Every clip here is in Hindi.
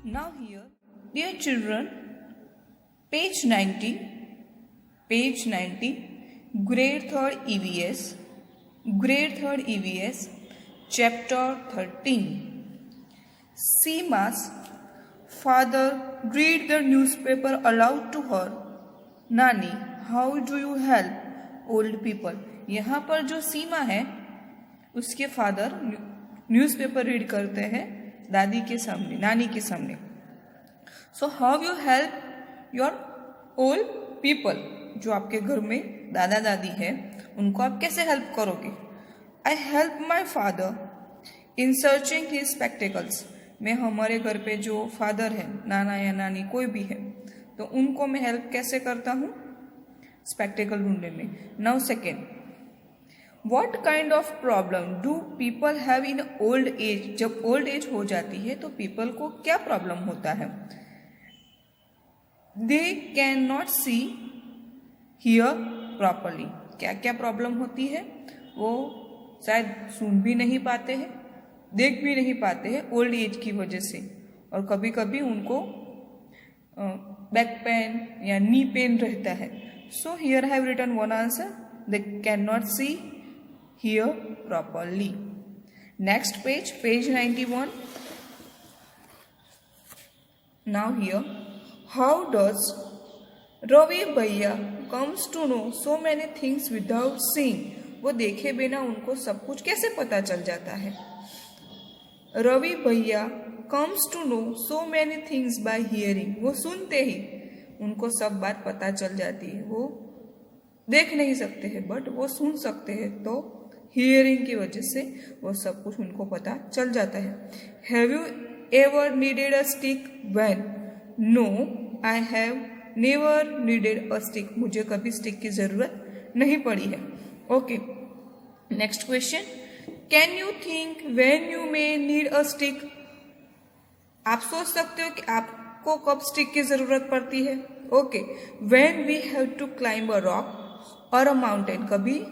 Now here, dear children, page 90, grade 3rd EVS, chapter 13. Seema's father read the newspaper aloud to her. Nani, how do you help old people? यहाँ पर जो सीमा है उसके फादर न्यूज़पेपर रीड करते हैं दादी के सामने, नानी के सामने. So how you help your old people, जो आपके घर में दादा दादी है उनको आप कैसे हेल्प करोगे? I help my father in searching his spectacles. मैं हमारे घर पे जो फादर है, नाना या नानी कोई भी है, तो उनको मैं हेल्प कैसे करता हूँ? स्पेक्टिकल ढूंढने में. Now second, What kind of problem do people have in old age? जब ओल्ड एज हो जाती है तो पीपल को क्या प्रॉब्लम होता है? They cannot see, hear properly. क्या क्या प्रॉब्लम होती है? वो शायद सुन भी नहीं पाते हैं, देख भी नहीं पाते हैं ओल्ड एज की वजह से, और कभी कभी उनको बैक पेन या नी पेन रहता है. So here I have written one answer. They cannot see, hear properly. Next page, page 91. Now here, how does Ravi Bhaiya comes to know so many things without seeing? वो देखे बिना उनको सब कुछ कैसे पता चल जाता है? रवि भैया comes to know so many things by hearing. वो सुनते ही उनको सब बात पता चल जाती है. वो देख नहीं सकते हैं बट वो सुन सकते हैं, तो हियरिंग की वजह से वो सब कुछ उनको पता चल जाता है. Have you ever needed a stick when? No, I have never needed a stick. मुझे कभी स्टिक की जरूरत नहीं पड़ी है. Okay, next question. Can you think when you may need a stick? आप सोच सकते हो कि आपको कब स्टिक की जरूरत पड़ती है? Okay, when we have to climb a rock और अ माउंटेन. कभी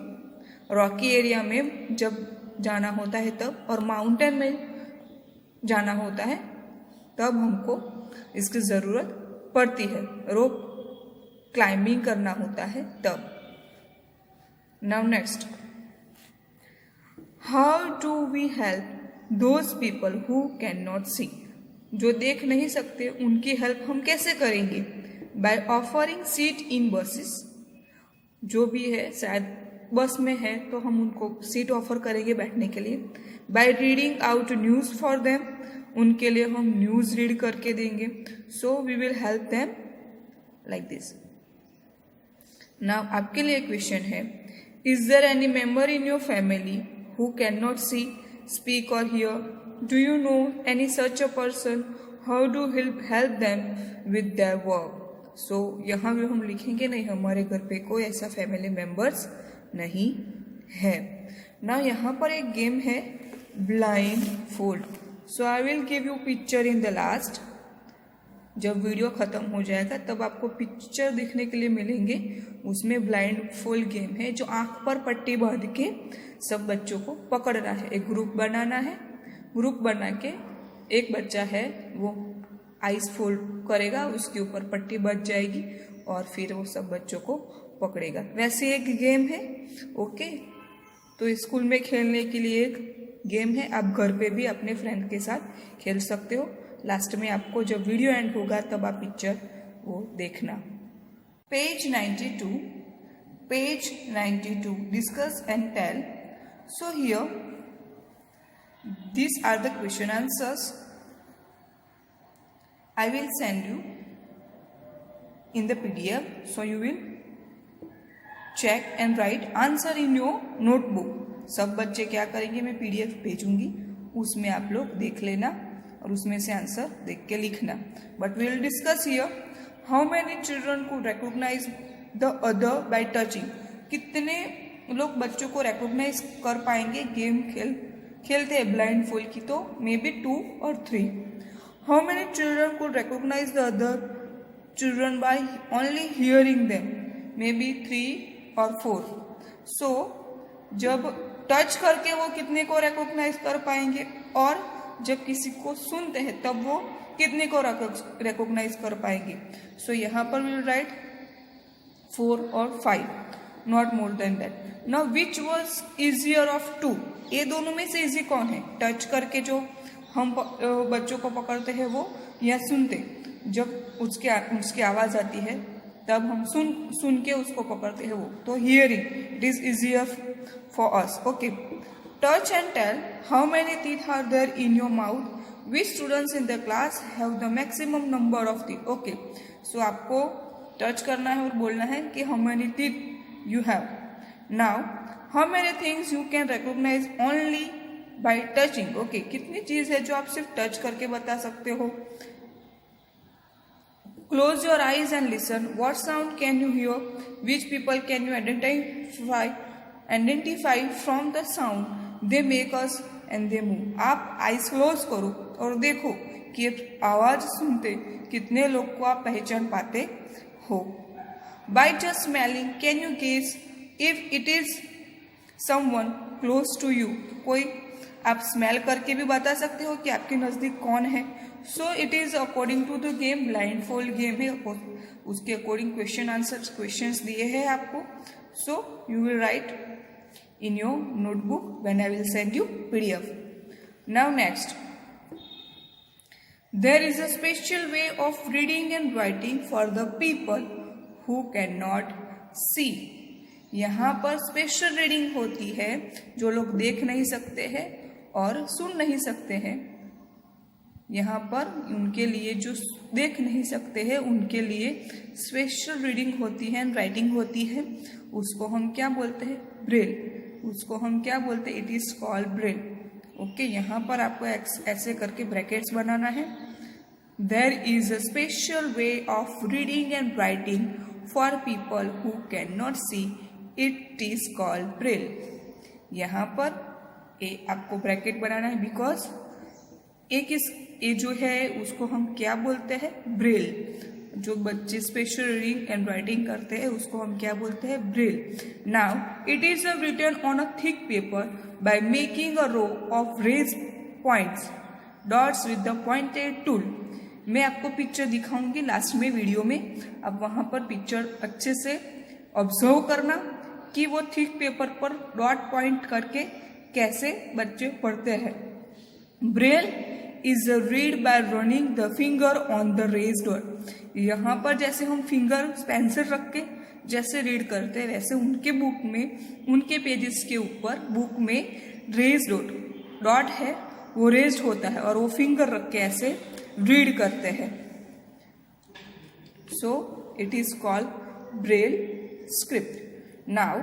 रॉकी एरिया में जब जाना होता है तब, और माउंटेन में जाना होता है तब हमको इसकी ज़रूरत पड़ती है. रोप क्लाइंबिंग करना होता है तब. Now next, how do we help those people who can not see? जो देख नहीं सकते उनकी हेल्प हम कैसे करेंगे? By offering seat in buses. जो भी है शायद बस में है तो हम उनको सीट ऑफर करेंगे बैठने के लिए. By reading out news for them. उनके लिए हम न्यूज़ रीड करके देंगे. So we will help them like this. Now आपके लिए क्वेश्चन है, is there any member in your family who can not see, speak और hear? Do you know any such a person? How do help them with their work? So यहाँ भी हम लिखेंगे नहीं, हमारे घर पे कोई ऐसा फैमिली मेंबर्स नहीं है. ना यहाँ पर एक गेम है blind fold. So I will give you picture in the last. जब वीडियो खत्म हो जाएगा तब आपको पिक्चर दिखने के लिए मिलेंगे. उसमें ब्लाइंड फोल्ड गेम है जो आंख पर पट्टी बांध के सब बच्चों को पकड़ना है. एक ग्रुप बनाना है. ग्रुप बना के एक बच्चा है वो आइस फोल्ड करेगा, उसके ऊपर पट्टी बच जाएगी और फिर वो सब बच्चों को पकड़ेगा. वैसे एक गेम है. ओके, तो स्कूल में खेलने के लिए एक गेम है. आप घर पे भी अपने फ्रेंड के साथ खेल सकते हो. लास्ट में आपको जब वीडियो एंड होगा तब आप पिक्चर वो देखना. Page 92 discuss and tell. So here these are the question answers. I will send you in the PDF, so you will check and write answer in your notebook. सब बच्चे क्या करेंगे, मैं PDF भेजूंगी, उसमें आप लोग देख लेना और उसमें से आंसर देख के लिखना. But we will discuss here, how many children को recognise the other by touching? कितने लोग बच्चों को रिकॉग्नाइज कर पाएंगे गेम खेलते हैं ब्लाइंड फोल्ड की? तो मे बी 2 और 3. हाउ मेनी चिल्ड्रन को recognise the other children by only hearing them? May be 3 और 4. सो जब टच करके वो कितने को रिकॉग्नाइज कर पाएंगे, और जब किसी को सुनते हैं तब वो कितने को रिकॉग्नाइज कर पाएंगे। सो यहाँ पर विल राइट 4 और 5, not more than that. Now which was easier of two, ये दोनों में से इजी कौन है? टच करके जो हम बच्चों को पकड़ते हैं वो, या सुनते जब उसकी आवाज आती है तब हम सुन के उसको पकड़ते हैं वो। तो hearing, it is easier for us. Okay, touch and tell how many teeth are there in your mouth, which students in the class have the maximum number of teeth। Okay, so आपको टच करना है और बोलना है कि how many teeth you have। now how many things you can recognize only by touching। Okay, कितनी चीज है जो आप सिर्फ टच करके बता सकते हो। close your eyes and listen, what sound can you hear, which people can you identify from the sound they make us and they move। आप आईज क्लोज करो और देखो कि आवाज सुनते कितने लोग को आप पहचान पाते हो। By just smelling can you guess if it is someone close to you। कोई आप स्मेल करके भी बता सकते हो कि आपके नजदीक कौन है। So it is according to the game, blindfold game है, उसके अकॉर्डिंग क्वेश्चन आंसर क्वेश्चंस दिए हैं आपको। So you will write in your notebook when I will send you PDF. Now next, there is a special way of reading and writing for the people who cannot see। यहाँ पर स्पेशल रीडिंग होती है जो लोग देख नहीं सकते हैं और सुन नहीं सकते हैं। यहाँ पर उनके लिए जो देख नहीं सकते हैं उनके लिए स्पेशल रीडिंग होती है एंड राइटिंग होती है। उसको हम क्या बोलते हैं? ब्रेल। उसको हम क्या बोलते हैं? It is called Braille. Okay, यहाँ पर आपको ऐसे करके ब्रैकेट्स बनाना है। There is a special way of reading and writing for people who can not see, it is called Braille. यहाँ पर आपको ब्रैकेट बनाना है बिकॉज ये जो है उसको हम क्या बोलते हैं? ब्रेल। जो बच्चे स्पेशल रीडिंग एंड राइटिंग करते हैं उसको हम क्या बोलते हैं? Braille. Now it is written on a thick paper by making a row of raised points dots with the pointed tool. मैं आपको पिक्चर दिखाऊंगी लास्ट में वीडियो में, अब वहां पर पिक्चर अच्छे से ऑब्जर्व करना कि वो थिक पेपर पर डॉट पॉइंट करके कैसे बच्चे पढ़ते हैं। Braille is read by running the finger on the raised dot. यहाँ पर जैसे हम फिंगर पेंसिल रख के जैसे रीड करते हैं वैसे उनके बुक में, उनके पेजेस के ऊपर बुक में रेज डॉट है वो रेज्ड होता है और वो फिंगर रख के ऐसे रीड करते हैं। सो it is called Braille script. Now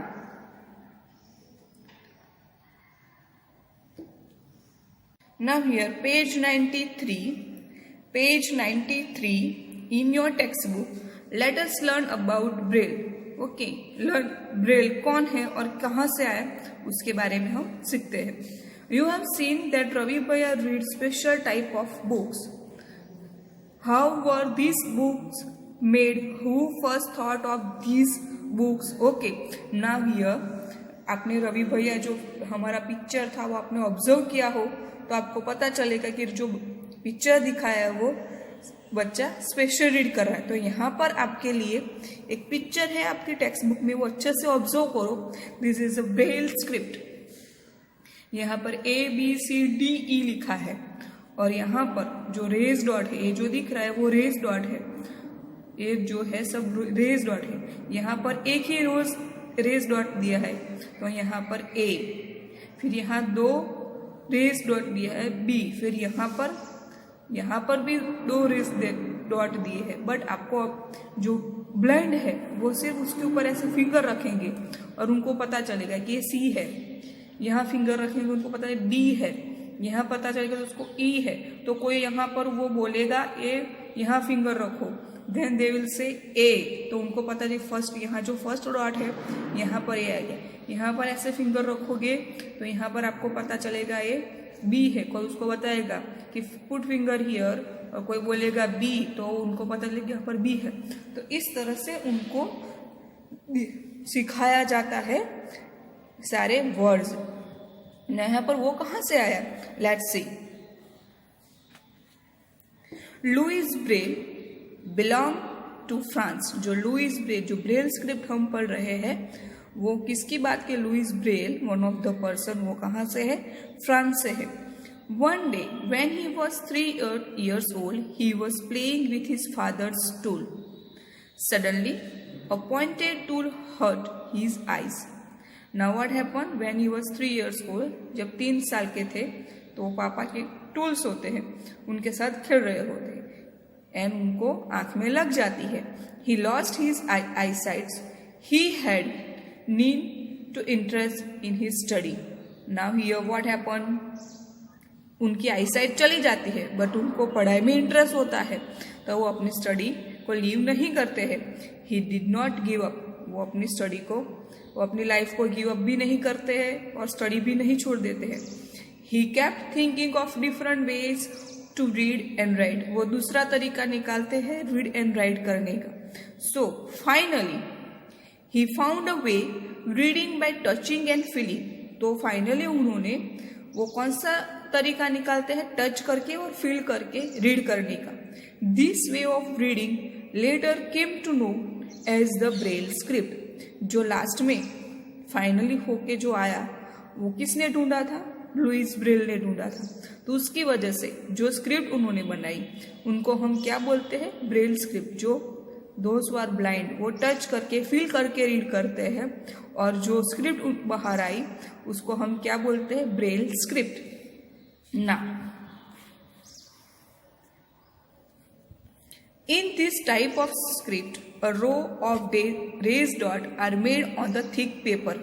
here page 93 in your textbook, let us learn about braille। Okay, learn Braille कौन है और कहाँ से आया उसके बारे में हम सीखते हैं। You have seen that Ravi भैया read special type of books. How were these books made? Who first thought of these books? Okay, now here आपने रवि भैया जो हमारा पिक्चर था वो आपने ऑब्जर्व किया हो तो आपको पता चलेगा कि जो पिक्चर दिखाया है वो बच्चा स्पेशल रीड कर रहा है। तो यहाँ पर आपके लिए एक पिक्चर है आपकी टेक्स्ट बुक में, वो अच्छे से ऑब्जर्व करो। This is a Braille script. यहाँ पर ABCDE लिखा है और यहाँ पर जो रेज डॉट है, ये जो दिख रहा है वो रेज डॉट है, ये जो है सब रेज डॉट है। यहाँ पर एक ही रोज रेज डॉट दिया है तो यहाँ पर A, फिर यहाँ 2 रेज डॉट दिया है B, फिर यहाँ पर भी 2 रेज डॉट दिए हैं। बट आपको जो ब्लाइंड है वो सिर्फ उसके ऊपर ऐसे फिंगर रखेंगे और उनको पता चलेगा कि ये C है। यहाँ फिंगर रखेंगे उनको पता है D है, यहाँ पता चलेगा तो उसको E है। तो कोई यहाँ पर वो बोलेगा A, यहाँ फिंगर रखो, then they will say A, तो उनको पता है फर्स्ट, यहाँ जो फर्स्ट डॉट है यहाँ पर A आ गया। यहाँ पर ऐसे फिंगर रखोगे तो यहाँ पर आपको पता चलेगा ये B है। कोई उसको बताएगा कि पुट फिंगर हियर और कोई बोलेगा B, तो उनको पता चलेगा यहाँ पर B है। तो इस तरह से उनको सिखाया जाता है सारे वर्ड्स। यहाँ पर वो कहाँ से आया? Let's see. Louis Braille belong to France. जो लुईस ब्रेल, जो ब्रेल स्क्रिप्ट हम पढ़ रहे हैं, वो किसकी बात की? Louis Braille, one of the person, वो कहाँ से है? फ्रांस से है। One day, when he was 3 years old, he was playing with his father's tool. Suddenly, a pointed tool hurt his eyes. Now what happened? When he was 3 years old, जब 3 साल के थे, तो वो पापा के टूल्स होते हैं, उनके साथ खेल रहे होते हैं, एंड उनको आंख में लग जाती है। He lost his eyesight. He had need to interest in his study. Now here what happened? उनकी आईसाइट चली जाती है, बट उनको पढ़ाई में इंटरेस्ट होता है, तो वो अपनी स्टडी को लीव नहीं करते हैं। He did not give up. वो अपनी स्टडी को, वो अपनी लाइफ को गिव अप भी नहीं करते हैं और स्टडी भी नहीं छोड़ देते हैं। He kept thinking of different ways to read and write. वो दूसरा तरीका निकालते हैं रीड एंड राइट करने का। So finally he found a way reading by touching and feeling. तो फाइनली उन्होंने वो कौन सा तरीका निकालते हैं? टच करके और फील करके रीड करने का। This way of reading letter came to know as the Braille script. जो लास्ट में फाइनली होके जो आया, वो किसने ढूंढा था? लुईस ब्रेल ने ढूंढा था। तो उसकी वजह से जो स्क्रिप्ट उन्होंने बनाई, उनको हम क्या बोलते हैं? Braille script. जो दोज आर ब्लाइंड, वो टच करके फील करके रीड करते हैं, और जो स्क्रिप्ट बाहर आई उसको हम क्या बोलते हैं? Braille script. Now, in this type of script, a row of raised dots are made on the thick paper.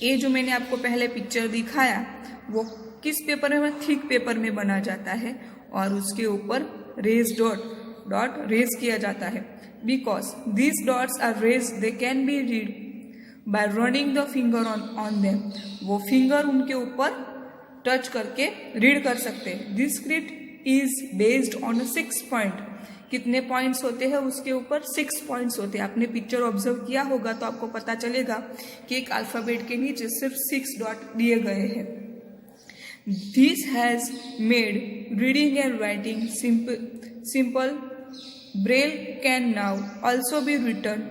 ये जो मैंने आपको पहले पिक्चर दिखाया, वो किस पेपर में? थिक पेपर में बना जाता है, और उसके ऊपर रेज डॉट रेज किया जाता है। Because these dots are raised, they can be read by running the finger on them. वो फिंगर उनके ऊपर टच करके रीड कर सकते हैं। This script is based on 6 point. कितने पॉइंट्स होते हैं उसके ऊपर? 6 पॉइंट्स होते हैं। आपने पिक्चर ऑब्जर्व किया होगा तो आपको पता चलेगा कि एक अल्फाबेट के नीचे सिर्फ 6 डॉट दिए गए हैं। This has made reading and writing simple. Braille can now also be written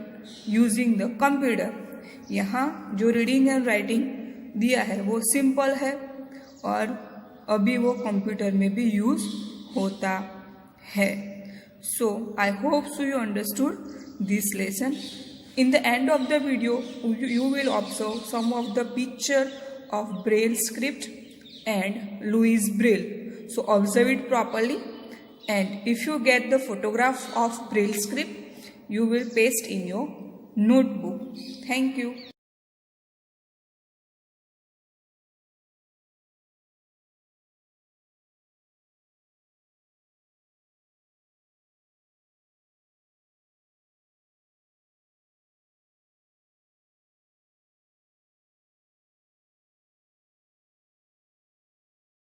using the computer. यहाँ जो रीडिंग एंड राइटिंग दिया है वो सिंपल है, और अभी वो कंप्यूटर में भी यूज होता है। So I hope so you understood this lesson. In the end of the video you will observe some of the picture of Braille script and Louis Braille. So observe it properly, and if you get the photograph of Braille script, you will paste in your notebook. Thank you.